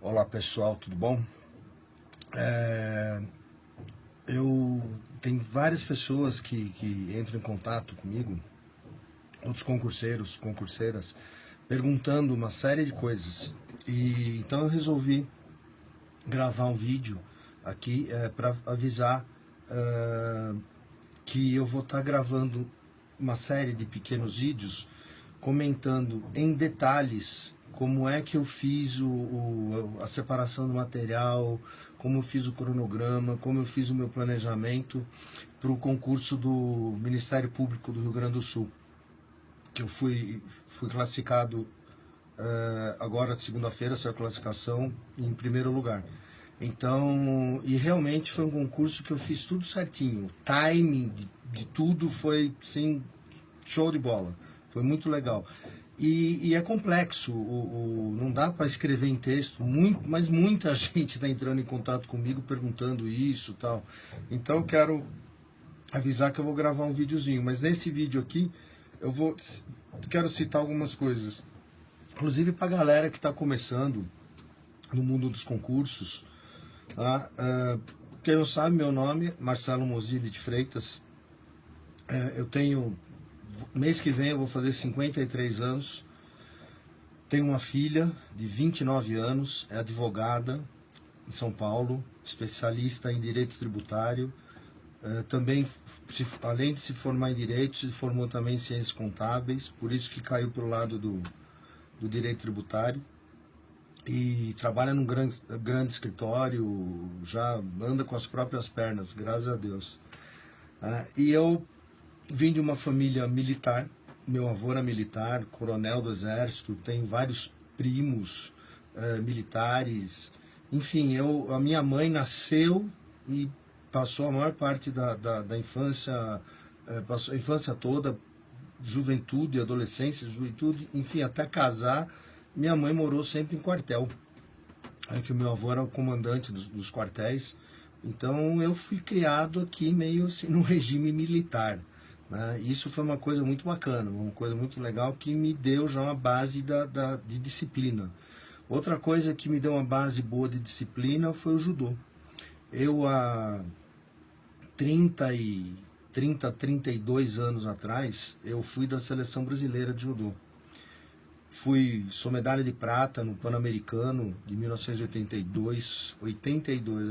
Olá pessoal, tudo bom? Eu tenho várias pessoas que entram em contato comigo, outros concurseiros, concurseiras, perguntando uma série de coisas. E então eu resolvi gravar um vídeo aqui para avisar que eu vou estar gravando uma série de pequenos vídeos comentando em detalhes como é que eu fiz a separação do material, como eu fiz o cronograma, como eu fiz o meu planejamento para o concurso do Ministério Público do Rio Grande do Sul, que eu fui classificado agora, segunda-feira, saiu a classificação em primeiro lugar. Então, e realmente foi um concurso que eu fiz tudo certinho. O timing de tudo foi, sim, show de bola. Foi muito legal. E é complexo, não dá para escrever em texto, mas muita gente está entrando em contato comigo perguntando isso e tal. Então eu quero avisar que eu vou gravar um videozinho, mas nesse vídeo aqui quero citar algumas coisas, inclusive para a galera que está começando no mundo dos concursos. Tá? Quem não sabe, meu nome é Marcelo Mozilli de Freitas. Eu tenho, mês que vem eu vou fazer 53 anos. Tenho uma filha de 29 anos, é advogada em São Paulo, especialista em direito tributário. Também, além de se formar em direito, se formou também em ciências contábeis, por isso que caiu para o lado do direito tributário. E trabalha num grande escritório, já anda com as próprias pernas, graças a Deus. E eu vim de uma família militar, meu avô era militar, coronel do exército, tenho vários primos militares, enfim, a minha mãe nasceu e passou a maior parte da infância, passou a infância toda, juventude, adolescência, juventude, enfim, até casar. Minha mãe morou sempre em quartel, que o meu avô era o comandante dos quartéis. Então eu fui criado aqui meio assim no regime militar, né? Isso foi uma coisa muito bacana, uma coisa muito legal que me deu já uma base de disciplina. Outra coisa que me deu uma base boa de disciplina foi o judô. Eu há 32 anos atrás, eu fui da seleção brasileira de judô. Sou medalha de prata no Pan-Americano de 1982,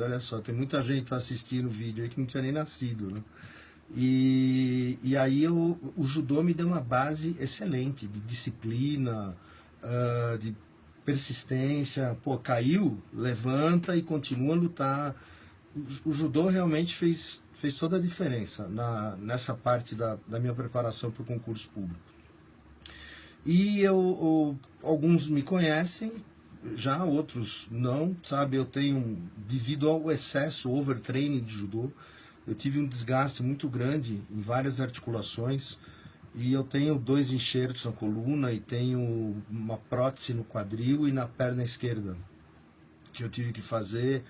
olha só, tem muita gente que tá assistindo o vídeo aí que não tinha nem nascido, né? E aí o judô me deu uma base excelente de disciplina, de persistência. Pô, caiu, levanta e continua a lutar. O judô realmente fez toda a diferença nessa parte da minha preparação para o concurso público. E alguns me conhecem, já outros não, sabe? Eu tenho, devido ao excesso, overtraining de judô, eu tive um desgaste muito grande em várias articulações, e eu tenho 2 enxertos na coluna e tenho uma prótese no quadril e na perna esquerda, que eu tive que fazer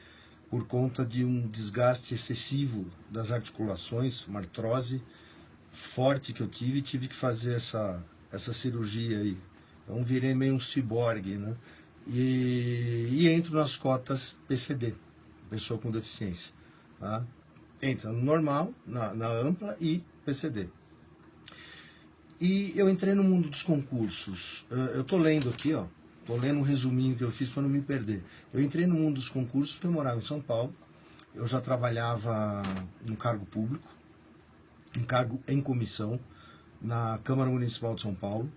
por conta de um desgaste excessivo das articulações, uma artrose forte que eu tive que fazer essa cirurgia aí. Então virei meio um ciborgue, né? E entro nas cotas PCD, pessoa com deficiência. Tá? Entra no normal, na ampla e PCD. E eu entrei no mundo dos concursos. Eu tô lendo aqui, ó. Tô lendo um resuminho que eu fiz para não me perder. Eu entrei no mundo dos concursos porque eu morava em São Paulo. Eu já trabalhava no cargo público, em cargo em comissão, na Câmara Municipal de São Paulo,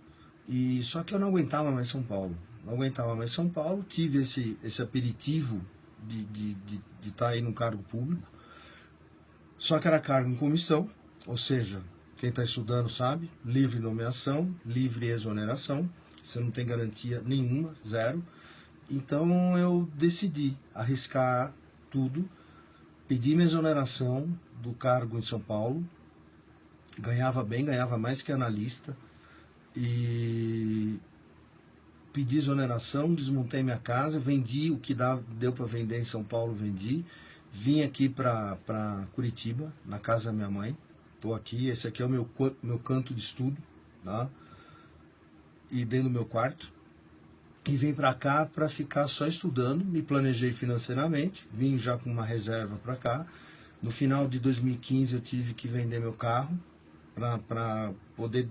e só que eu não aguentava mais São Paulo. Não aguentava mais São Paulo, tive esse aperitivo de estar aí no cargo público, só que era cargo em comissão, ou seja, quem está estudando sabe, livre nomeação, livre exoneração, você não tem garantia nenhuma, zero. Então eu decidi arriscar tudo, pedi minha exoneração do cargo em São Paulo, ganhava bem, ganhava mais que analista, e pedi exoneração, desmontei minha casa, vendi o que deu para vender em São Paulo, vendi, vim aqui para Curitiba, na casa da minha mãe, estou aqui, esse aqui é o meu canto de estudo, tá? E dentro do meu quarto, e vim para cá para ficar só estudando. Me planejei financeiramente, vim já com uma reserva para cá. No final de 2015 eu tive que vender meu carro para poder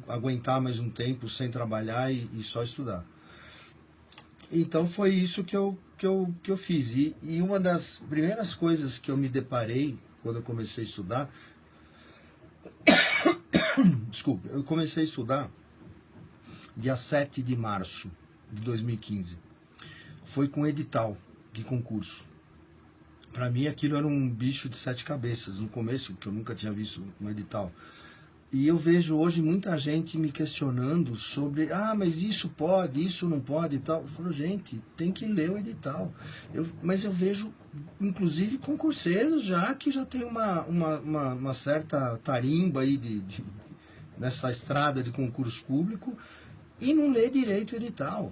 aguentar mais um tempo sem trabalhar e só estudar. Então foi isso que eu fiz. E uma das primeiras coisas que eu me deparei quando eu comecei a estudar, desculpa, eu comecei a estudar dia 7 de março de 2015. Foi com edital de concurso. Para mim aquilo era um bicho de 7 cabeças no começo, que eu nunca tinha visto um edital. E eu vejo hoje muita gente me questionando sobre, mas isso pode, isso não pode e tal. Eu falo, gente, tem que ler o edital. Mas eu vejo, inclusive, concurseiros que já tem uma certa tarimba aí nessa estrada de concurso público e não lê direito o edital.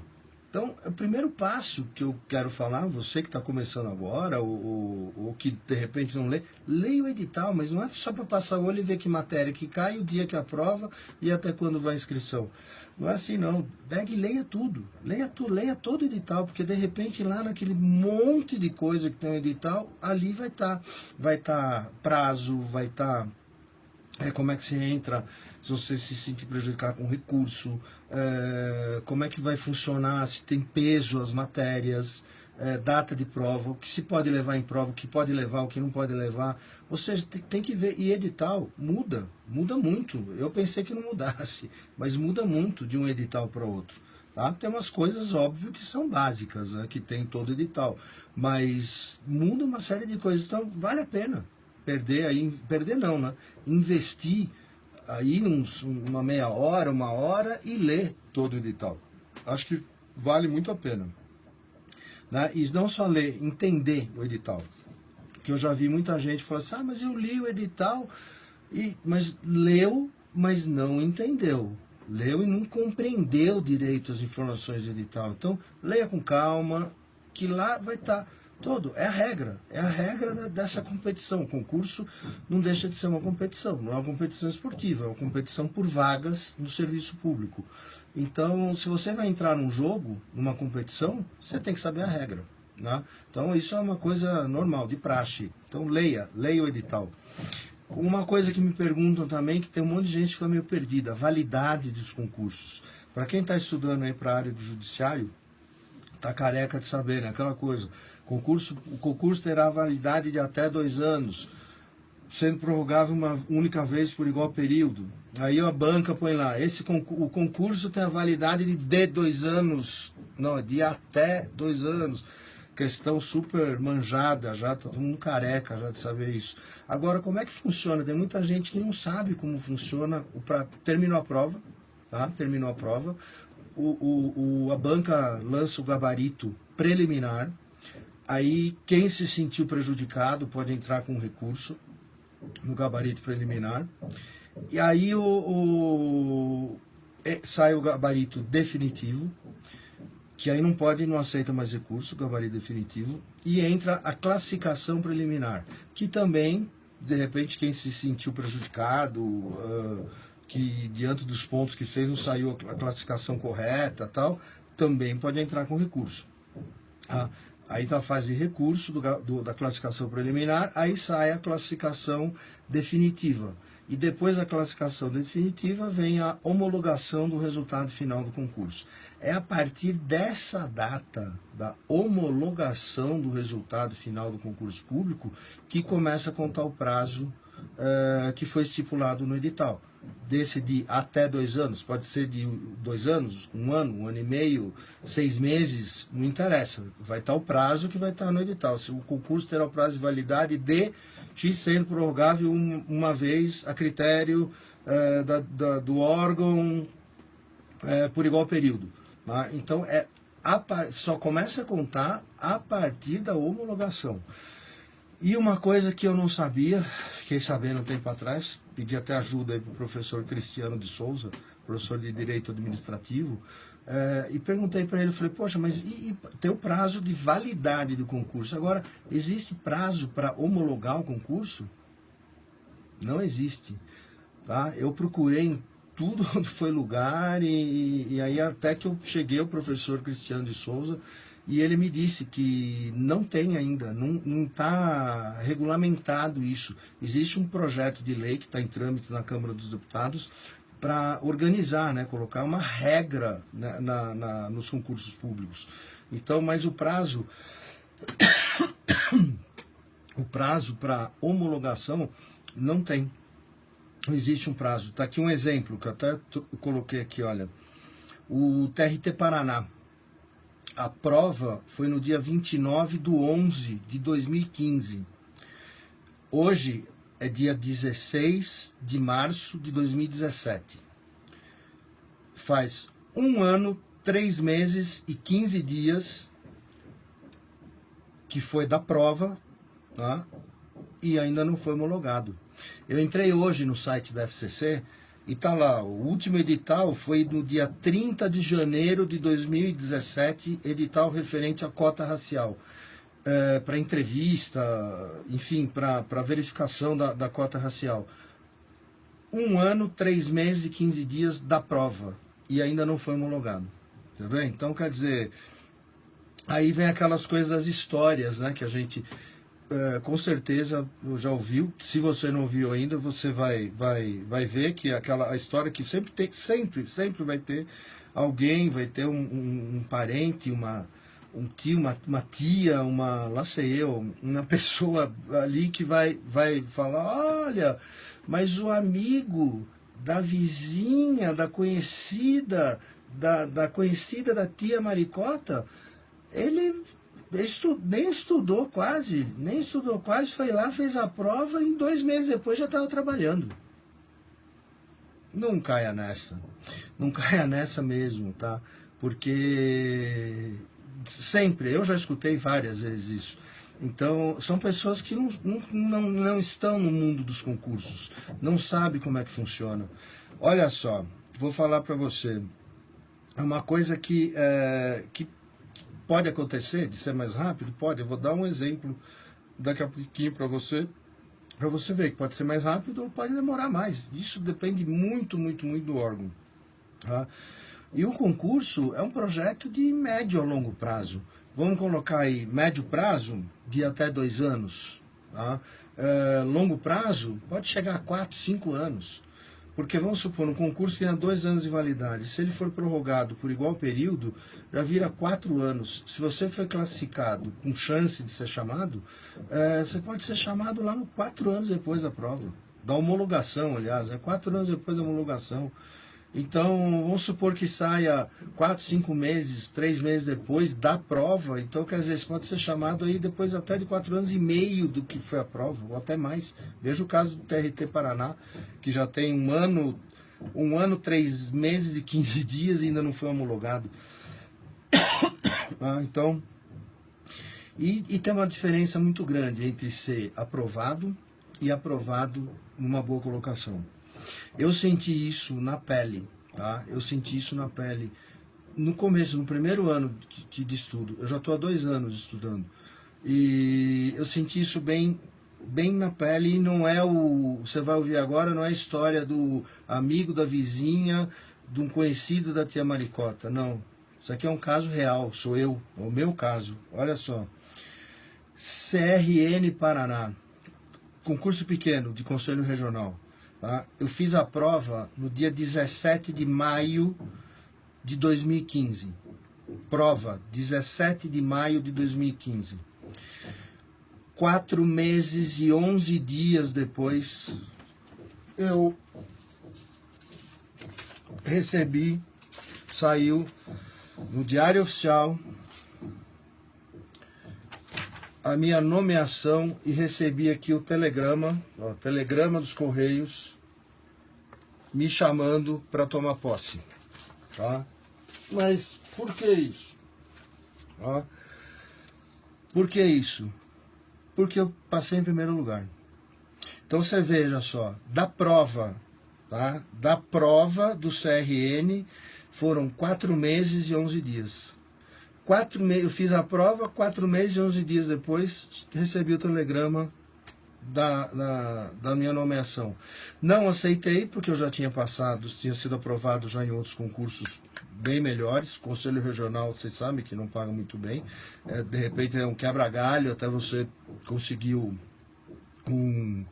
Então, o primeiro passo que eu quero falar, você que está começando agora, ou que de repente não lê, leia o edital, mas não é só para passar o olho e ver que matéria que cai, o dia que aprova e até quando vai a inscrição. Não é assim não, pegue e leia tudo, leia todo o edital, porque de repente lá naquele monte de coisa que tem no edital, ali vai tá prazo, vai estar... como é que você entra, se você se sentir prejudicado com recurso, como é que vai funcionar, se tem peso as matérias, data de prova, o que se pode levar em prova, o que pode levar, o que não pode levar. Ou seja, tem que ver. E edital muda muito. Eu pensei que não mudasse, mas muda muito de um edital para outro. Tá? Tem umas coisas, óbvio, que são básicas, né, que tem todo edital, mas muda uma série de coisas, então vale a pena perder não, né? Investir aí uma meia hora, uma hora e ler todo o edital. Acho que vale muito a pena. Né? E não só ler, entender o edital. Que eu já vi muita gente falar assim, mas eu li o edital, mas leu, mas não entendeu. Leu e não compreendeu direito as informações do edital. Então, leia com calma, que lá vai estar... É a regra dessa competição. O concurso não deixa de ser uma competição, não é uma competição esportiva, é uma competição por vagas no serviço público. Então, se você vai entrar num jogo, numa competição, você tem que saber a regra. Né? Então, isso é uma coisa normal, de praxe. Então, leia o edital. Uma coisa que me perguntam também, que tem um monte de gente que fica meio perdida, a validade dos concursos. Para quem está estudando aí para a área do judiciário, está careca de saber, né? Aquela coisa... O concurso terá validade de até 2 anos, sendo prorrogável uma única vez por igual período. Aí a banca põe lá, o concurso tem a validade de 2 anos, não, de até 2 anos. Questão super manjada, já tá todo mundo careca já de saber isso. Agora, como é que funciona? Tem muita gente que não sabe como funciona. Terminou a prova, tá? Terminou a prova, a banca lança o gabarito preliminar. Aí, quem se sentiu prejudicado pode entrar com recurso no gabarito preliminar. E aí sai o gabarito definitivo, que aí não aceita mais recurso, o gabarito definitivo, e entra a classificação preliminar, que também, de repente, quem se sentiu prejudicado, que diante dos pontos que fez não saiu a classificação correta, tal, também pode entrar com recurso. Aí está a fase de recurso da classificação preliminar, aí sai a classificação definitiva. E depois da classificação definitiva vem a homologação do resultado final do concurso. É a partir dessa data, da homologação do resultado final do concurso público, que começa a contar o prazo que foi estipulado no edital. Desse de até 2 anos, pode ser de 2 anos, 1 ano, 1 ano e meio, 6 meses, não interessa. Vai estar o prazo que vai estar no edital. Se o concurso terá o prazo de validade de X sendo prorrogável uma vez a critério do órgão por igual período. Tá? Então, só começa a contar a partir da homologação. E uma coisa que eu não sabia, fiquei sabendo um tempo atrás, pedi até ajuda para o professor Cristiano de Souza, professor de Direito Administrativo, e perguntei para ele, falei, poxa, mas tem o prazo de validade do concurso. Agora, existe prazo para homologar o concurso? Não existe. Tá? Eu procurei em tudo onde foi lugar, e aí até que eu cheguei ao professor Cristiano de Souza, e ele me disse que não tem ainda, não está regulamentado isso. Existe um projeto de lei que está em trâmite na Câmara dos Deputados para organizar, né, colocar uma regra, né, nos concursos públicos. Então, mas o prazo para homologação não tem. Não existe um prazo. Está aqui um exemplo que eu até coloquei aqui, olha. O TRT Paraná. A prova foi no dia 29/11/2015. Hoje é dia 16 de março de 2017. Faz 1 ano, 3 meses e 15 dias que foi da prova, tá? E ainda não foi homologado. Eu entrei hoje no site da FCC e tá lá, o último edital foi no dia 30 de janeiro de 2017, edital referente à cota racial. Para entrevista, enfim, para verificação da cota racial. 1 ano, 3 meses e 15 dias da prova e ainda não foi homologado. Tá vendo? Então, quer dizer, aí vem aquelas coisas, as histórias, né, que a gente com certeza já ouviu. Se você não ouviu ainda, você vai ver que a história que sempre tem, sempre vai ter alguém, vai ter um parente, um tio, uma tia, lá sei eu, uma pessoa ali que vai falar, olha, mas o amigo da vizinha, da conhecida da tia Maricota, ele nem estudou quase, foi lá, fez a prova e 2 meses depois já estava trabalhando. Não caia nessa mesmo, tá? Porque sempre, eu já escutei várias vezes isso. Então, são pessoas que não estão no mundo dos concursos, não sabem como é que funciona. Olha só, vou falar para você, é uma coisa que pode acontecer, de ser mais rápido? Pode. Eu vou dar um exemplo daqui a pouquinho para você ver que pode ser mais rápido ou pode demorar mais. Isso depende muito do órgão. Tá? E o concurso é um projeto de médio a longo prazo. Vamos colocar aí médio prazo de até 2 anos. Tá? Longo prazo pode chegar a 4, 5 anos. Porque vamos supor, um concurso tenha 2 anos de validade. Se ele for prorrogado por igual período, já vira 4 anos. Se você foi classificado com chance de ser chamado, você pode ser chamado lá no 4 anos depois da prova. Da homologação, aliás, 4 anos depois da homologação. Então, vamos supor que saia 4, 5 meses, 3 meses depois da prova. Então, quer dizer, você pode ser chamado aí depois até de 4 anos e meio do que foi a prova, ou até mais. Veja o caso do TRT Paraná, que já tem 1 ano, 3 meses e 15 dias e ainda não foi homologado. Então, e tem uma diferença muito grande entre ser aprovado e aprovado numa boa colocação. Eu senti isso na pele, tá? Eu senti isso na pele no começo, no primeiro ano de estudo. Eu já estou há 2 anos estudando. E eu senti isso bem na pele, e não é você vai ouvir agora, não é a história do amigo da vizinha, de um conhecido da tia Maricota, não. Isso aqui é um caso real, sou eu, é o meu caso. Olha só. CRN Paraná, concurso pequeno de Conselho Regional. Tá? Eu fiz a prova no dia 17 de maio de 2015. Prova, 17 de maio de 2015. 4 meses e 11 dias depois, eu recebi, saiu no Diário Oficial a minha nomeação e recebi aqui o telegrama, telegrama dos Correios, me chamando para tomar posse. Tá? Mas por que isso? Tá? Por que isso? Porque eu passei em primeiro lugar. Então você veja só, da prova, tá? Da prova do CRN foram 4 meses e 11 dias. Eu fiz a prova, 4 meses e 11 dias depois, recebi o telegrama da minha nomeação. Não aceitei, porque eu já tinha passado, tinha sido aprovado já em outros concursos bem melhores. Conselho Regional, vocês sabem que não paga muito bem. De repente é um quebra-galho até você conseguir um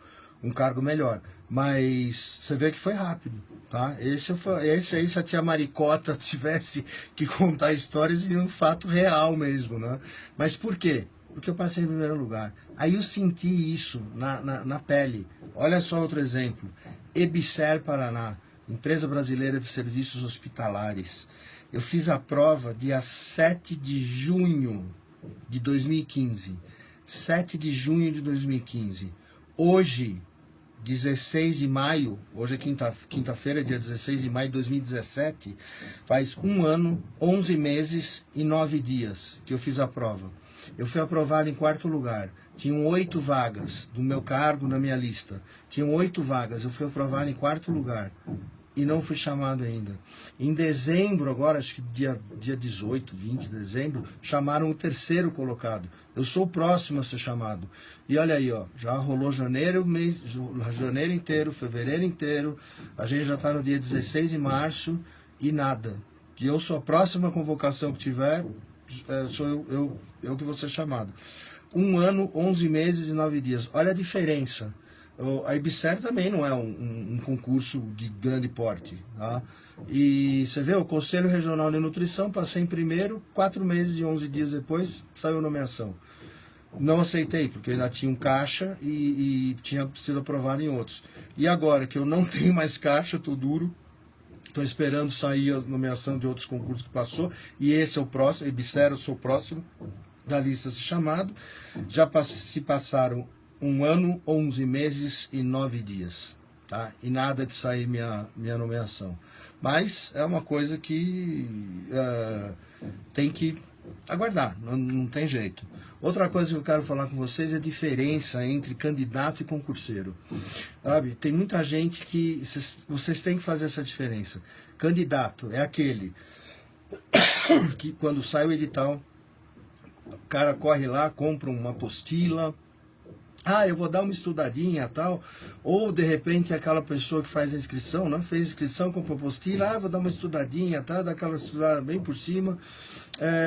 cargo melhor. Mas você vê que foi rápido, tá? Esse aí, se a tia Maricota tivesse que contar histórias, seria um fato real mesmo, né? Mas por quê? Porque eu passei em primeiro lugar. Aí eu senti isso na pele. Olha só outro exemplo. Ebicer Paraná, Empresa Brasileira de Serviços Hospitalares. Eu fiz a prova dia 7 de junho de 2015. 7 de junho de 2015. Hoje, 16 de maio, hoje é quinta-feira, dia 16 de maio de 2017, faz 1 ano, 11 meses e 9 dias que eu fiz a prova. Eu fui aprovado em 4º lugar. Tinham 8 vagas do meu cargo na minha lista. Tinham 8 vagas. Eu fui aprovado em 4º lugar. E não fui chamado ainda. Em dezembro, agora, acho que dia 18, 20 de dezembro, chamaram o 3º colocado. Eu sou o próximo a ser chamado. E olha aí, ó, já rolou janeiro inteiro, fevereiro inteiro. A gente já está no dia 16 de março e nada. E eu sou a próxima convocação que tiver, sou eu que vou ser chamado. 1 ano, 11 meses e 9 dias. Olha a diferença. A IBSER também não é um concurso de grande porte, tá? E você vê, o Conselho Regional de Nutrição, passei em primeiro, 4 meses e 11 dias depois, saiu a nomeação. Não aceitei, porque eu ainda tinha um caixa e tinha sido aprovado em outros. E agora que eu não tenho mais caixa, estou duro, estou esperando sair a nomeação de outros concursos que passou, e esse é o próximo, IBSER, eu sou o próximo da lista a ser chamado. Já se passaram 1 ano, 11 meses e 9 dias, tá? E nada de sair minha nomeação. Mas é uma coisa que tem que aguardar, não tem jeito. Outra coisa que eu quero falar com vocês é a diferença entre candidato e concurseiro. Sabe? Tem muita gente que vocês têm que fazer essa diferença. Candidato é aquele que quando sai o edital, o cara corre lá, compra uma apostila, eu vou dar uma estudadinha tal, ou de repente aquela pessoa que faz a inscrição, não fez inscrição com apostila, vou dar uma estudadinha tal, dá aquela estudada bem por cima,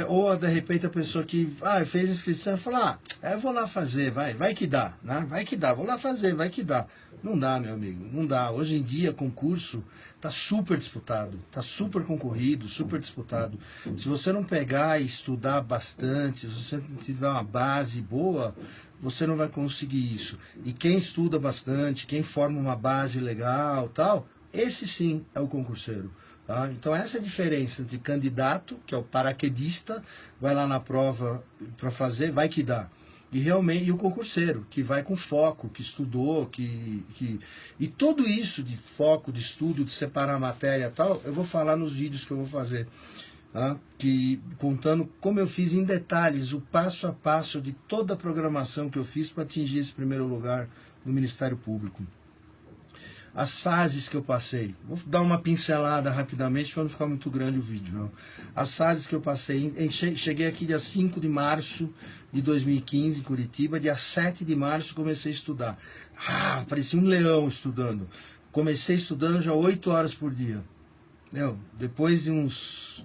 ou de repente a pessoa que fez a inscrição e fala, eu vou lá fazer, vai que dá, né? Vai que dá, vou lá fazer, vai que dá. Não dá, meu amigo, não dá. Hoje em dia, concurso está super disputado, está super concorrido, super disputado. Se você não pegar e estudar bastante, se você não tiver uma base boa, você não vai conseguir isso. E quem estuda bastante, quem forma uma base legal, tal, esse sim é o concurseiro. Tá? Então essa é a diferença entre candidato, que é o paraquedista, vai lá na prova para fazer, vai que dá. E realmente, e o concurseiro, que vai com foco, que estudou, e tudo isso de foco, de estudo, de separar a matéria e tal, eu vou falar nos vídeos que eu vou fazer. Tá? Contando como eu fiz em detalhes o passo a passo de toda a programação que eu fiz para atingir esse primeiro lugar no Ministério Público. As fases que eu passei, vou dar uma pincelada rapidamente para não ficar muito grande o vídeo. Não? As fases que eu passei, cheguei aqui dia 5 de março de 2015 em Curitiba, dia 7 de março comecei a estudar. Parecia um leão estudando. Comecei estudando já 8 horas por dia. Depois de uns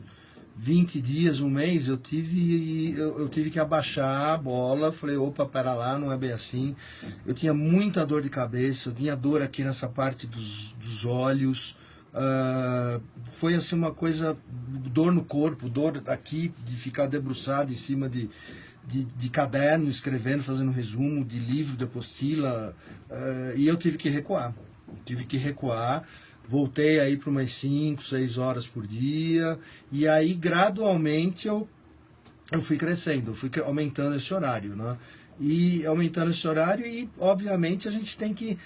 20 dias, um mês, eu tive que abaixar a bola. Falei, opa, pera lá, não é bem assim. Eu tinha muita dor de cabeça, eu tinha dor aqui nessa parte dos olhos. Foi assim uma coisa, dor no corpo, dor aqui de ficar debruçado em cima de caderno, escrevendo, fazendo resumo de livro, de apostila. E eu tive que recuar. Voltei aí para umas 5, 6 horas por dia, e aí gradualmente eu fui crescendo, fui aumentando esse horário, né? E aumentando esse horário, e obviamente a gente tem que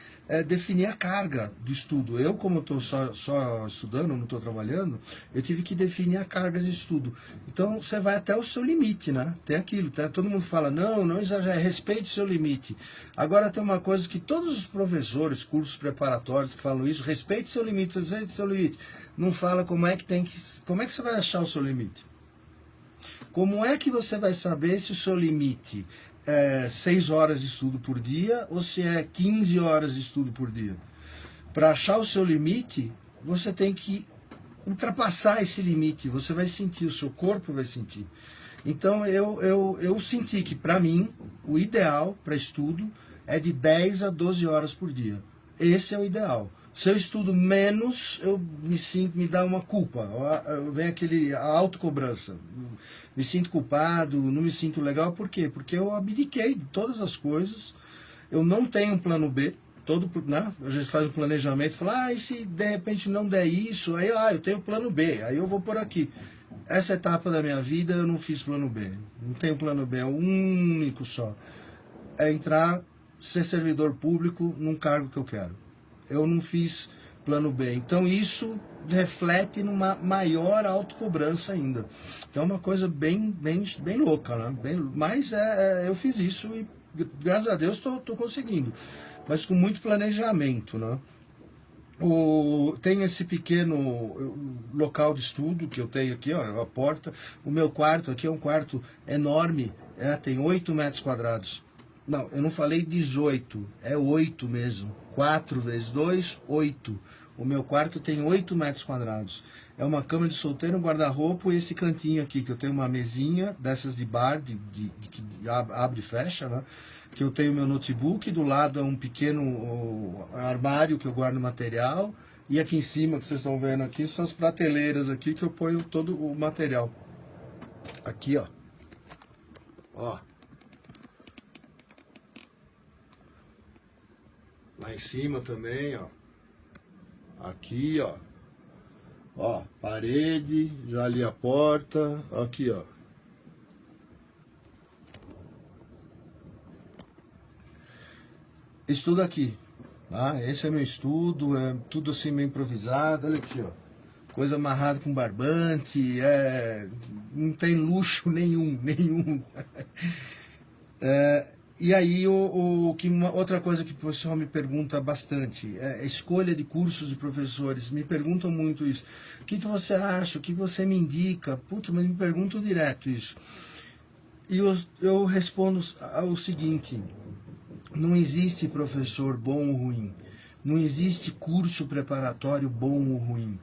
definir a carga do estudo. Eu, como estou só estudando, não estou trabalhando, eu tive que definir a carga de estudo. Então você vai até o seu limite, né? Tem aquilo, todo mundo fala, não exagere, respeite o seu limite. Agora tem uma coisa que todos os professores, cursos preparatórios que falam isso, respeite seu limite, respeite seu limite. Não fala como é que você vai achar o seu limite. Como é que você vai saber se o seu limite 6 horas de estudo por dia ou se é 15 horas de estudo por dia. Para achar o seu limite, você tem que ultrapassar esse limite, você vai sentir, o seu corpo vai sentir. Então eu senti que para mim o ideal para estudo é de 10 a 12 horas por dia. Esse é o ideal. Se eu estudo menos, eu me dá uma culpa, vem a autocobrança. Me sinto culpado, não me sinto legal, por quê? Porque eu abdiquei de todas as coisas, eu não tenho um plano B, né? A gente faz um planejamento e fala, e se de repente não der isso, aí eu tenho plano B, aí eu vou por aqui. Essa etapa da minha vida eu não fiz plano B, não tenho plano B, é o único só. É ser servidor público num cargo que eu quero. Eu não fiz plano B. Então isso reflete numa maior autocobrança ainda. Então é uma coisa bem louca, né? Mas eu fiz isso e graças a Deus estou conseguindo. Mas com muito planejamento, né? Tem esse pequeno local de estudo que eu tenho aqui, ó, a porta. O meu quarto aqui é um quarto enorme, tem 8 metros quadrados. Não, eu não falei 18, é 8 mesmo. 4 vezes 2, 8. O meu quarto tem 8 metros quadrados. É uma cama de solteiro, um guarda-roupa e esse cantinho aqui, que eu tenho uma mesinha dessas de bar, que abre e fecha, né? Que eu tenho meu notebook, do lado é um pequeno armário que eu guardo material, e aqui em cima, que vocês estão vendo aqui, são as prateleiras aqui que eu ponho todo o material. Aqui, ó. Ó. Lá em cima também, ó. Aqui, ó. Ó, parede, já ali a porta. Aqui, ó. Estudo aqui. Tá? Esse é meu estudo, é tudo assim meio improvisado. Olha aqui, ó. Coisa amarrada com barbante, não tem luxo nenhum. E aí, outra coisa que o pessoal me pergunta bastante é a escolha de cursos de professores. Me perguntam muito isso. O que você acha? O que você me indica? Putz, mas me perguntam direto isso. E eu respondo o seguinte: não existe professor bom ou ruim. Não existe curso preparatório bom ou ruim.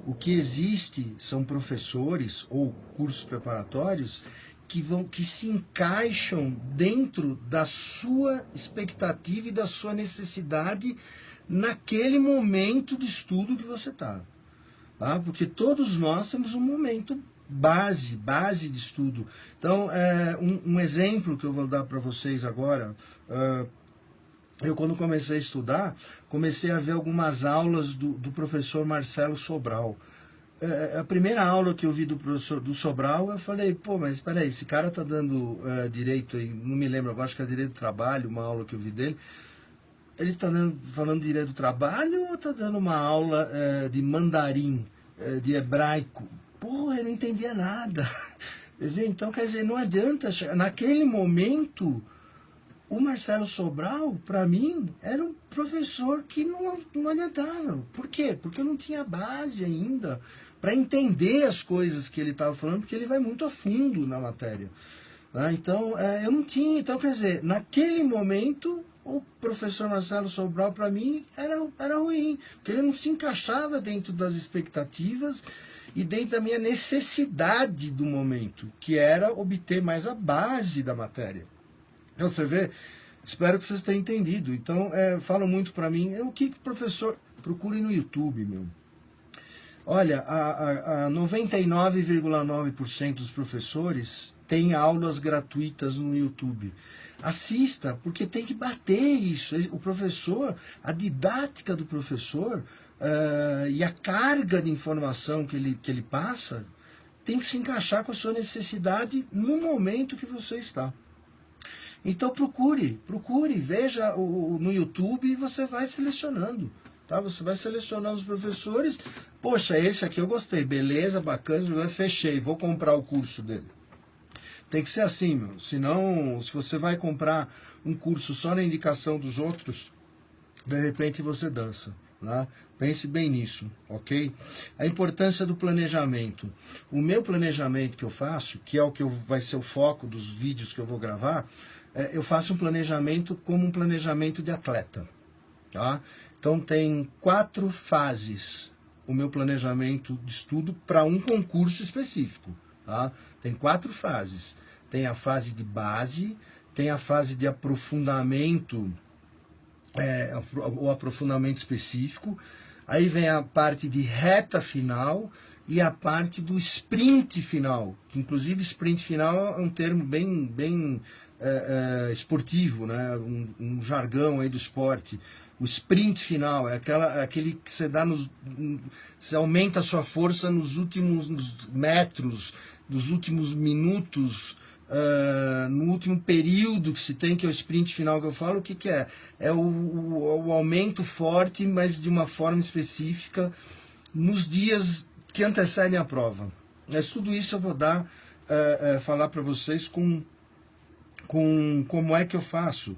O que existe são professores ou cursos preparatórios que se encaixam dentro da sua expectativa e da sua necessidade naquele momento de estudo que você está. Tá? Porque todos nós temos um momento base de estudo. Então, um exemplo que eu vou dar para vocês agora, eu quando comecei a estudar, comecei a ver algumas aulas do professor Marcelo Sobral. A primeira aula que eu vi do professor do Sobral, eu falei, pô, mas espera aí, esse cara tá dando direito aí, não me lembro agora, acho que é direito do trabalho, uma aula que eu vi dele. Ele está falando de direito do trabalho ou está dando uma aula de mandarim, de hebraico? Porra, eu não entendia nada. Então, quer dizer, não adianta, naquele momento, o Marcelo Sobral, para mim, era um professor que não adiantava. Por quê? Porque eu não tinha base ainda para entender as coisas que ele estava falando, porque ele vai muito a fundo na matéria. Então, eu não tinha. Então, quer dizer, naquele momento, o professor Marcelo Sobral, para mim, era ruim, porque ele não se encaixava dentro das expectativas e dentro da minha necessidade do momento, que era obter mais a base da matéria. Então, você vê, espero que vocês tenham entendido. Então, falam muito para mim, o que professor... Procure no YouTube, meu. Olha, a 99,9% dos professores têm aulas gratuitas no YouTube. Assista, porque tem que bater isso. O professor, a didática do professor e a carga de informação que ele passa tem que se encaixar com a sua necessidade no momento que você está. Então procure, veja no YouTube e você vai selecionando, tá? Você vai selecionando os professores. Poxa, esse aqui eu gostei, beleza, bacana, fechei, vou comprar o curso dele. Tem que ser assim, meu. Senão, se você vai comprar um curso só na indicação dos outros, de repente você dança, né? Pense bem nisso, ok? A importância do planejamento. O meu planejamento que eu faço, que é o que vai ser o foco dos vídeos que eu vou gravar, eu faço um planejamento como um planejamento de atleta. Tá? Então tem 4 fases o meu planejamento de estudo para um concurso específico. Tá? Tem 4 fases. Tem a fase de base, tem a fase de aprofundamento, o aprofundamento específico, aí vem a parte de reta final e a parte do sprint final, que inclusive sprint final é um termo bem esportivo, né? Um jargão aí do esporte. O sprint final é aquele que você dá você aumenta a sua força nos últimos metros, nos últimos minutos, no último período que se tem, que é o sprint final que eu falo. O que é? É o aumento forte, mas de uma forma específica, nos dias que antecedem a prova. Mas tudo isso eu vou falar para vocês com como é que eu faço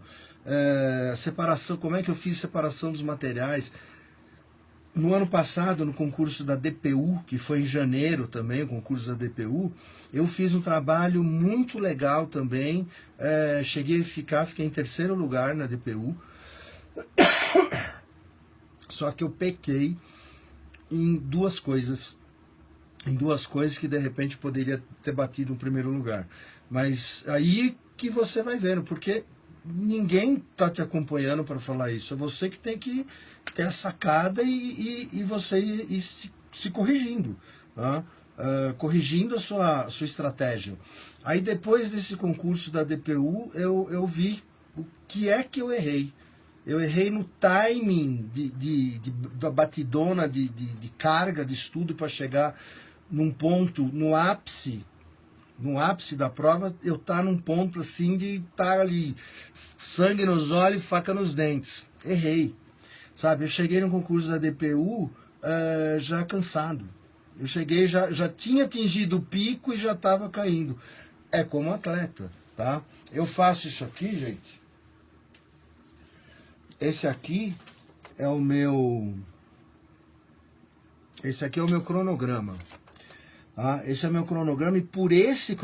separação, como é que eu fiz separação dos materiais. No ano passado, no concurso da DPU, que foi em janeiro também, o concurso da DPU, eu fiz um trabalho muito legal também, fiquei em 3º lugar na DPU, só que eu pequei em duas coisas que de repente poderia ter batido um 1º lugar. Mas aí que você vai vendo, porque ninguém está te acompanhando para falar isso, é você que tem que ter a sacada e você ir se corrigindo, tá? Corrigindo a sua estratégia. Aí depois desse concurso da DPU, eu vi o que é que eu errei. Eu errei no timing da batidona de carga de estudo para num ponto, no ápice da prova, eu num ponto assim de estar ali, sangue nos olhos, faca nos dentes. Errei, sabe? Eu cheguei no concurso da DPU já cansado. Eu cheguei, já tinha atingido o pico e já estava caindo. É como atleta, tá? Eu faço isso aqui, gente. Esse aqui é o meu cronograma. Esse é o meu cronograma, e por esse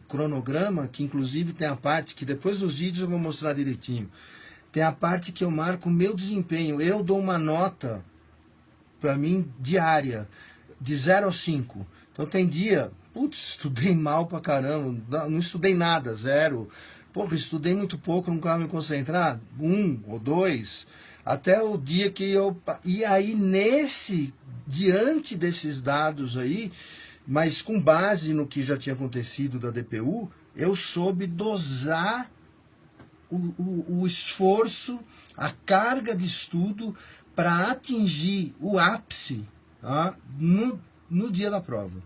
cronograma, que inclusive tem a parte que depois dos vídeos eu vou mostrar direitinho, tem a parte que eu marco o meu desempenho. Eu dou uma nota para mim diária, de 0 a 5. Então tem dia, estudei mal pra caramba, não estudei nada, 0. Estudei muito pouco, não estava me concentrar, 1 ou 2, até o dia que E aí diante desses dados aí, mas com base no que já tinha acontecido da DPU, eu soube dosar o esforço, a carga de estudo para atingir o ápice, tá? no dia da prova,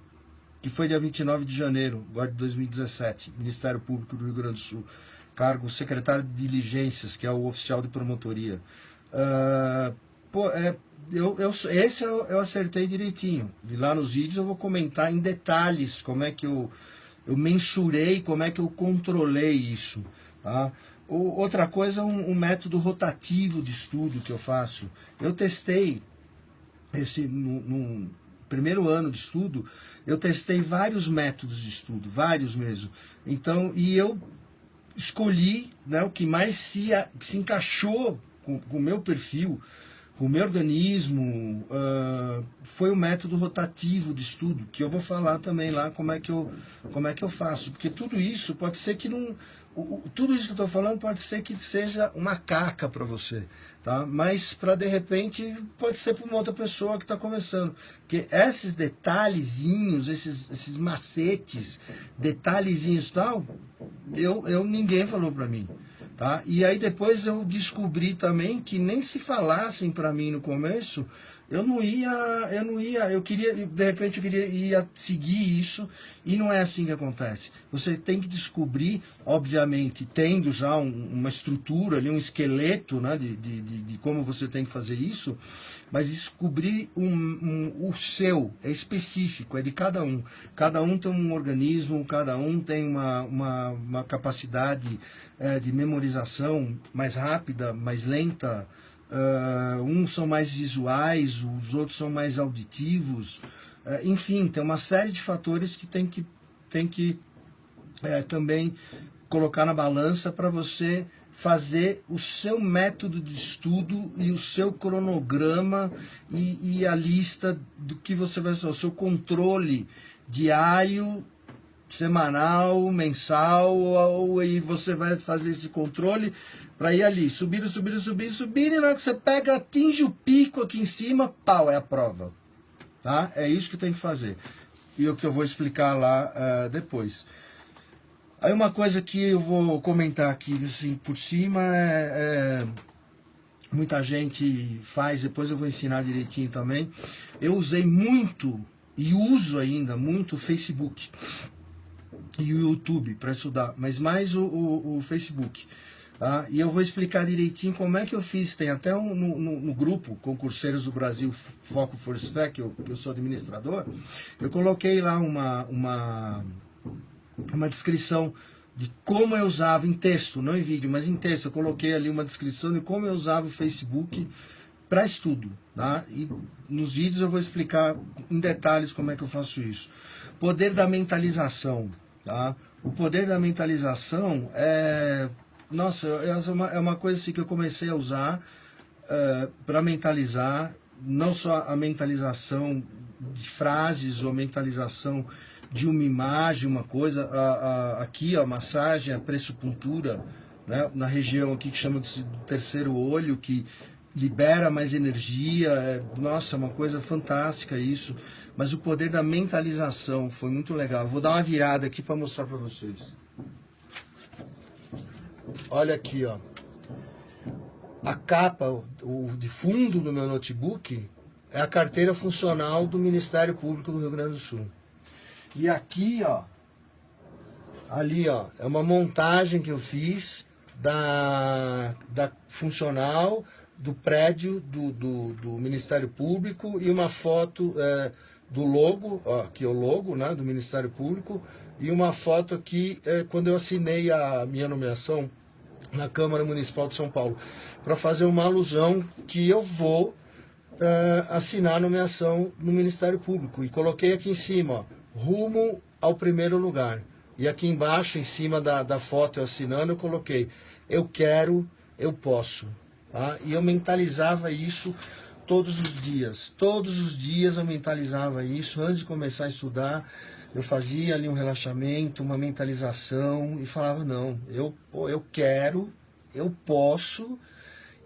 que foi dia 29 de janeiro agora de 2017, Ministério Público do Rio Grande do Sul, cargo secretário de diligências, que é o oficial de promotoria. Esse eu acertei direitinho. E lá nos vídeos eu vou comentar em detalhes como é que eu mensurei, como é que eu controlei isso. Tá? Outra coisa, um método rotativo de estudo que eu faço. Eu testei, no primeiro ano de estudo, eu testei vários métodos de estudo, vários mesmo. Então, e eu escolhi, né, o que mais se encaixou com o meu perfil, com o meu organismo, foi o método rotativo de estudo, que eu vou falar também lá como é que eu faço. Porque tudo isso pode ser que não... Tudo isso que eu estou falando pode ser que seja uma caca para você, tá? Mas para de repente pode ser para uma outra pessoa que está começando. Porque esses detalhezinhos, esses macetes, detalhezinhos e tal, ninguém falou para mim. Tá? E aí depois eu descobri também que nem se falassem para mim no começo, eu queria, de repente ia seguir isso, e não é assim que acontece. Você tem que descobrir, obviamente, tendo já uma estrutura ali, um esqueleto, né, de como você tem que fazer isso, mas descobrir o seu, é específico, é de cada um. Cada um tem um organismo, cada um tem uma capacidade de memorização mais rápida, mais lenta. Uns são mais visuais, os outros são mais auditivos. Enfim, tem uma série de fatores que tem que também colocar na balança para você fazer o seu método de estudo e o seu cronograma e a lista do que você vai fazer, o seu controle diário, semanal, mensal, e você vai fazer esse controle para ir ali, subindo, e na hora que você pega, atinge o pico aqui em cima, pau, é a prova. Tá? É isso que tem que fazer. E o que eu vou explicar lá depois. Aí uma coisa que eu vou comentar aqui assim, por cima muita gente faz, depois eu vou ensinar direitinho também. Eu usei muito e uso ainda muito o Facebook e o YouTube para estudar, mas mais o Facebook. Tá? E eu vou explicar direitinho como é que eu fiz. Tem até no grupo Concurseiros do Brasil Foco Force Fé, que eu sou administrador, eu coloquei lá uma descrição de como eu usava em texto, não em vídeo, mas em texto. Eu coloquei ali uma descrição de como eu usava o Facebook para estudo. Tá? E nos vídeos eu vou explicar em detalhes como é que eu faço isso. Poder da mentalização. Tá? O poder da mentalização nossa, é uma coisa assim que eu comecei a usar para mentalizar, não só a mentalização de frases ou mentalização de uma imagem, uma coisa. Aqui, a massagem, a pressupuntura, né, na região aqui que chama de terceiro olho, que libera mais energia. Nossa, uma coisa fantástica isso. Mas o poder da mentalização foi muito legal. Vou dar uma virada aqui para mostrar para vocês. Olha aqui, ó. A capa, o de fundo do meu notebook é a carteira funcional do Ministério Público do Rio Grande do Sul. E aqui, ó, ali, ó, é uma montagem que eu fiz da funcional do prédio do Ministério Público e uma foto do logo, ó, aqui é o logo, né, do Ministério Público, e uma foto aqui quando eu assinei a minha nomeação na Câmara Municipal de São Paulo, para fazer uma alusão que eu vou assinar a nomeação no Ministério Público. E coloquei aqui em cima, ó, rumo ao primeiro lugar. E aqui embaixo, em cima da foto eu assinando, eu coloquei, eu quero, eu posso. Tá? E eu mentalizava isso todos os dias. Todos os dias eu mentalizava isso. Antes de começar a estudar, eu fazia ali um relaxamento, uma mentalização e falava, não, eu quero, eu posso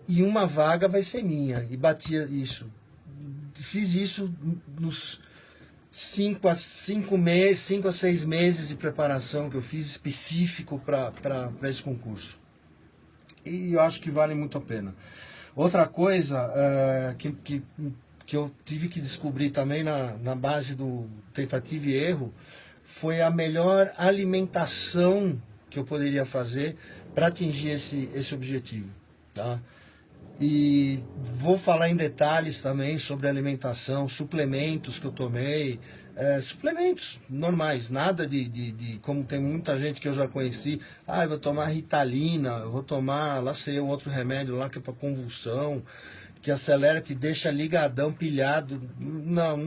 e uma vaga vai ser minha. E batia isso. Fiz isso nos 5 a 6 meses de preparação que eu fiz específico para esse concurso. E eu acho que vale muito a pena. Outra coisa que eu tive que descobrir também na base do tentativa e erro foi a melhor alimentação que eu poderia fazer para atingir esse objetivo. Tá? E vou falar em detalhes também sobre alimentação, suplementos que eu tomei, suplementos normais, nada de como tem muita gente que eu já conheci, eu vou tomar Ritalina, eu vou tomar, lá sei, um outro remédio lá que é para convulsão, que acelera, te deixa ligadão, pilhado. Não,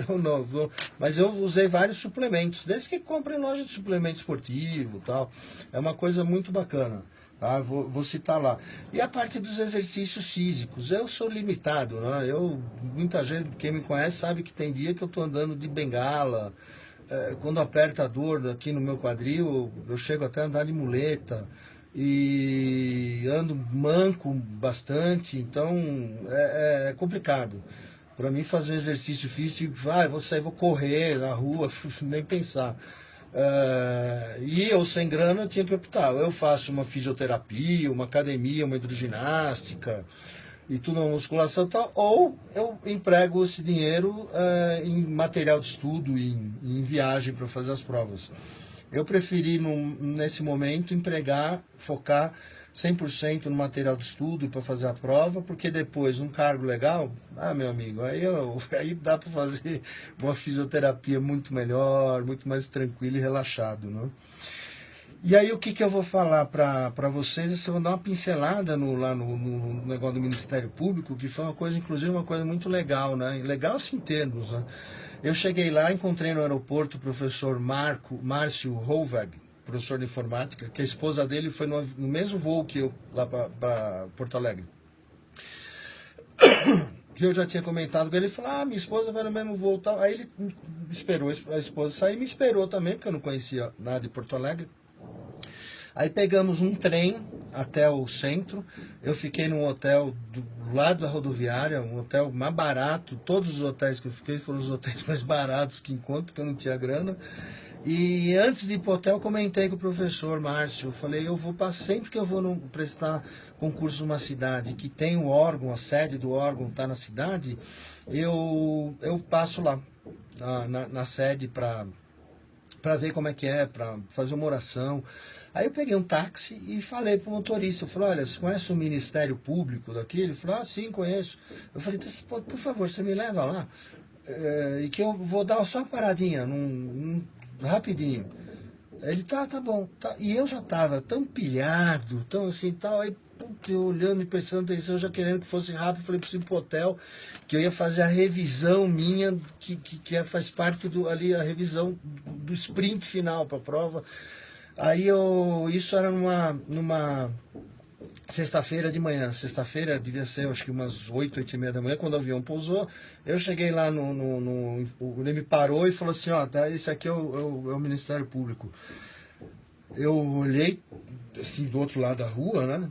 eu não vou. Mas eu usei vários suplementos, desde que compra em loja de suplemento esportivo e tal. É uma coisa muito bacana. Tá? Vou citar lá. E a parte dos exercícios físicos, eu sou limitado, né? Muita gente, quem me conhece, sabe que tem dia que eu estou andando de bengala. Quando aperta a dor aqui no meu quadril, eu chego até a andar de muleta. E ando manco bastante, então é complicado. Para mim fazer um exercício físico, vou sair, vou correr na rua, nem pensar. E eu sem grana eu tinha que optar. Eu faço uma fisioterapia, uma academia, uma hidroginástica e tudo, uma musculação e tal, ou eu emprego esse dinheiro em material de estudo, em viagem para fazer as provas. Eu preferi, nesse momento, focar 100% no material de estudo para fazer a prova, porque depois, um cargo legal, meu amigo, aí dá para fazer uma fisioterapia muito melhor, muito mais tranquilo e relaxado, né? E aí o que eu vou falar para vocês, eu vou dar uma pincelada lá no negócio do Ministério Público, que foi uma coisa, inclusive, uma coisa muito legal, né? Legal assim em termos, né? Eu cheguei lá, encontrei no aeroporto o professor Márcio Roveg, professor de informática, que a esposa dele foi no mesmo voo que eu, lá para Porto Alegre. Que eu já tinha comentado com ele, ele falou, minha esposa vai no mesmo voo, tal. Aí ele esperou a esposa sair, me esperou também, porque eu não conhecia nada de Porto Alegre. Aí pegamos um trem até o centro, eu fiquei num hotel do lado da rodoviária, um hotel mais barato, todos os hotéis que eu fiquei foram os hotéis mais baratos que encontro, porque eu não tinha grana. E antes de ir pro hotel, comentei com o professor Márcio, eu falei, eu vou passar, sempre que eu vou prestar concurso numa cidade que tem o órgão, a sede do órgão está na cidade, eu passo lá na sede para ver como é que é, para fazer uma oração. Aí eu peguei um táxi e falei pro motorista, eu falei, olha, você conhece o Ministério Público daqui? Ele falou, sim, conheço. Eu falei, por favor, você me leva lá, e que eu vou dar só uma paradinha, rapidinho. Ele, tá bom. Tá. E eu já tava tão pilhado, tão assim, tal, aí eu olhando e prestando atenção, já querendo que fosse rápido, falei, preciso ir pro hotel, que eu ia fazer a revisão minha, que faz parte ali, a revisão do sprint final para a prova. Aí isso era numa sexta-feira de manhã. Sexta-feira devia ser, acho que umas 8h30 da manhã, quando o avião pousou. Eu cheguei lá ele me parou e falou assim, esse aqui é o Ministério Público. Eu olhei, assim, do outro lado da rua, né?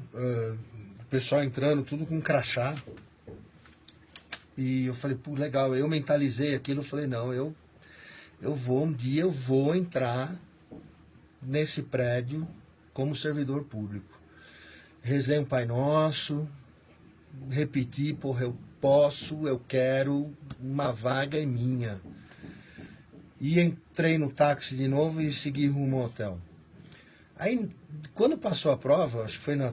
O pessoal entrando, tudo com crachá. E eu falei, pô, legal. Eu mentalizei aquilo, eu falei, não, um dia eu vou entrar nesse prédio como servidor público. Rezei um Pai Nosso, repeti, porra, eu posso, eu quero, uma vaga é minha. E entrei no táxi de novo e segui rumo ao hotel. Aí, quando passou a prova, acho que foi na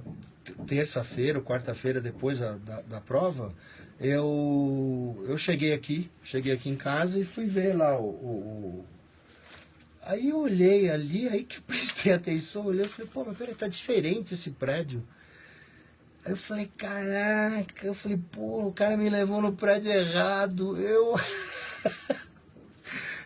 terça-feira ou quarta-feira depois da prova, eu cheguei aqui em casa e fui ver lá Aí eu olhei ali, aí que eu prestei atenção, olhei e falei, pô, mas peraí, tá diferente esse prédio. Aí eu falei, caraca, pô, o cara me levou no prédio errado.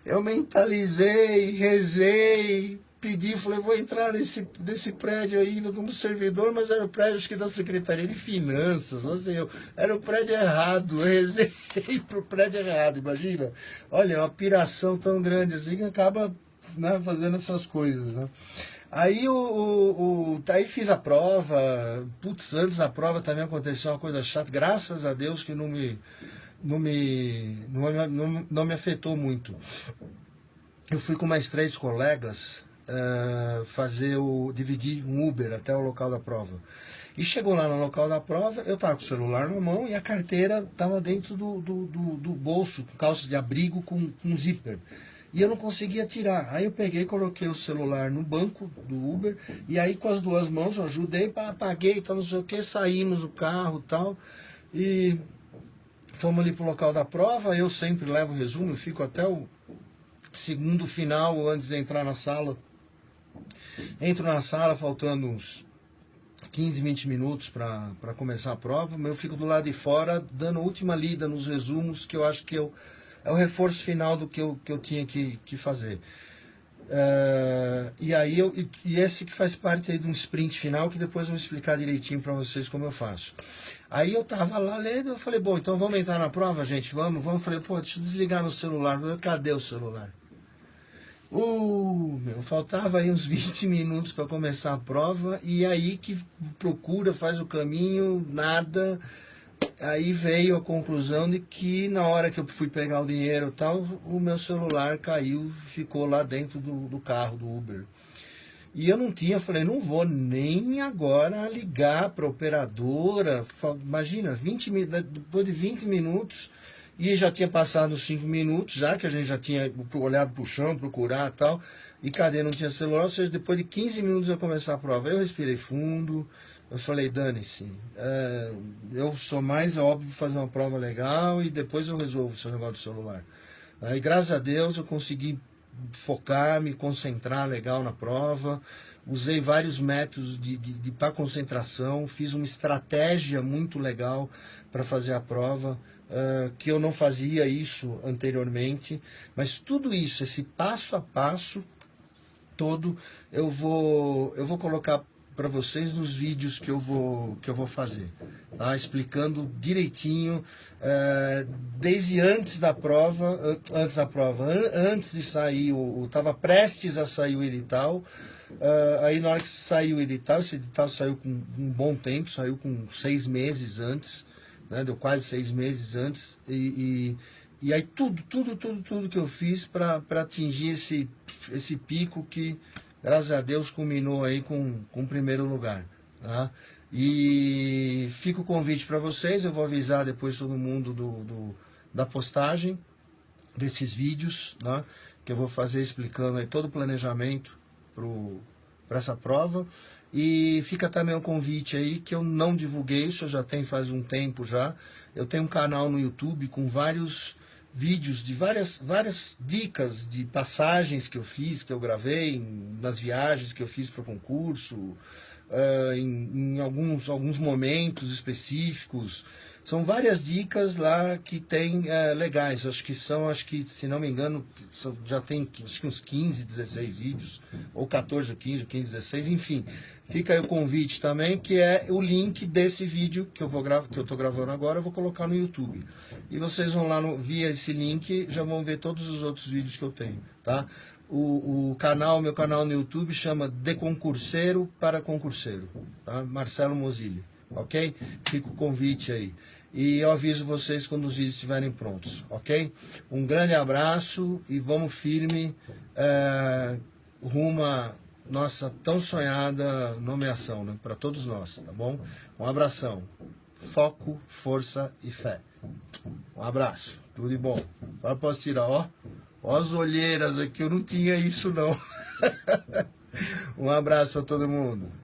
Eu mentalizei, rezei, pedi, falei, vou entrar nesse prédio ainda como servidor, mas era o prédio, acho que da Secretaria de Finanças, não sei, era o prédio errado, eu rezei pro prédio errado, imagina. Olha, uma piração tão grande assim que acaba, né, fazendo essas coisas, né? Aí aí fiz a prova, putz, antes da prova também aconteceu uma coisa chata, graças a Deus que não me afetou muito. Eu fui com mais 3 colegas dividir um Uber até o local da prova. E chegou lá no local da prova, eu estava com o celular na mão e a carteira estava dentro do bolso, com calça de abrigo com zíper. E eu não conseguia tirar. Aí eu peguei, coloquei o celular no banco do Uber, e aí com as 2 mãos eu ajudei, apaguei, tal, não sei o que, saímos do carro e tal, e fomos ali pro local da prova. Eu sempre levo o resumo, eu fico até o segundo final antes de entrar na sala. Entro na sala faltando uns 15, 20 minutos para começar a prova, mas eu fico do lado de fora dando a última lida nos resumos, que eu acho que é o reforço final do que eu tinha que fazer. E aí esse que faz parte aí de um sprint final, que depois eu vou explicar direitinho para vocês como eu faço. Aí eu tava lá lendo, eu falei, bom, então vamos entrar na prova, gente, vamos. Eu falei, pô, deixa eu desligar meu celular. Cadê o celular? Faltava aí uns 20 minutos para começar a prova, e aí que procura, faz o caminho, nada. Aí veio a conclusão de que na hora que eu fui pegar o dinheiro e tal, o meu celular caiu, ficou lá dentro do carro, do Uber. E eu não tinha, falei, não vou nem agora ligar para a operadora. Imagina, depois de 20 minutos, e já tinha passado uns 5 minutos, já que a gente já tinha olhado para o chão, procurar e tal, e cadê? Não tinha celular, ou seja, depois de 15 minutos eu começar a prova. Eu respirei fundo, eu falei, dane-se, eu sou mais óbvio fazer uma prova legal e depois eu resolvo o seu negócio do celular. Aí, graças a Deus, eu consegui focar, me concentrar legal na prova, usei vários métodos para concentração, fiz uma estratégia muito legal para fazer a prova, que eu não fazia isso anteriormente, mas tudo isso, esse passo a passo, todo eu vou colocar para vocês nos vídeos que eu vou fazer, tá? Explicando direitinho, desde antes da prova, antes de sair, estava prestes a sair o edital. Aí na hora que saiu o edital, esse edital saiu com um bom tempo, saiu com 6 meses antes, né? Deu quase 6 meses antes, e aí tudo que eu fiz para atingir esse pico que, graças a Deus, culminou aí com o primeiro lugar, tá? E fica o convite para vocês, eu vou avisar depois todo mundo da postagem desses vídeos, né? Que eu vou fazer explicando aí todo o planejamento para essa prova. E fica também um convite aí que eu não divulguei, isso eu já tenho faz um tempo já. Eu tenho um canal no YouTube com vários vídeos de várias dicas de passagens que eu fiz, que eu gravei, nas viagens que eu fiz para o concurso, em alguns momentos específicos. São várias dicas lá que tem legais. Acho que, se não me engano, já tem acho que uns 15, 16 vídeos, ou 14, ou 15, ou 15, 16, enfim. Fica aí o convite também, que é o link desse vídeo que eu estou gravando agora, eu vou colocar no YouTube. E vocês vão lá via esse link, já vão ver todos os outros vídeos que eu tenho, tá? Meu canal no YouTube chama De Concurseiro para Concurseiro, tá? Marcelo Mozilli, ok? Fica o convite aí. E eu aviso vocês quando os vídeos estiverem prontos, ok? Um grande abraço e vamos firme rumo à nossa tão sonhada nomeação, né? Para todos nós, tá bom? Um abração. Foco, força e fé. Um abraço. Tudo de bom. Agora posso tirar, ó. Ó as olheiras aqui, eu não tinha isso não. Um abraço para todo mundo.